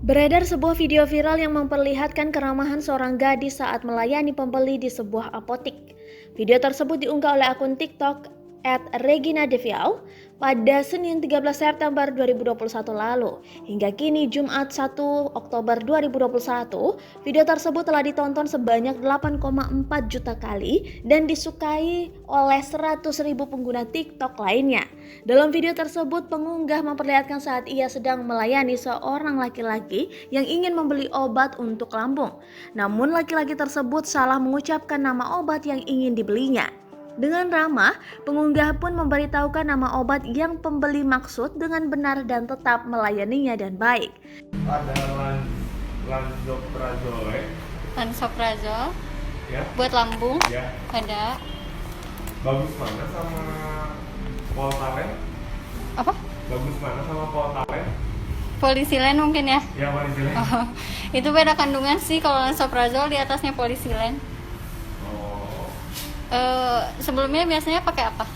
Beredar sebuah video viral yang memperlihatkan keramahan seorang gadis saat melayani pembeli di sebuah apotik. Video tersebut diunggah oleh akun TikTok @reginadeviau pada Senin 13 September 2021 lalu. Hingga kini Jumat 1 Oktober 2021, video tersebut telah ditonton sebanyak 8,4 juta kali dan disukai oleh 100.000 pengguna TikTok lainnya. Dalam video tersebut, pengunggah memperlihatkan saat ia sedang melayani seorang laki-laki yang ingin membeli obat untuk lambung. Namun laki-laki tersebut salah mengucapkan nama obat yang ingin dibelinya. Dengan ramah, pengunggah pun memberitahukan nama obat yang pembeli maksud dengan benar dan tetap melayaninya dan baik. Ada lansoprazole, Lansoprazole ya, buat lambung ya. ada. Bagus mana sama Voltaren? Apa? Bagus mana sama Voltaren? Polisilen mungkin ya. Ya, Voltaren. Oh, itu beda kandungan sih. Kalau lansoprazole di atasnya polisilen. Oh. Sebelumnya biasanya pakai apa?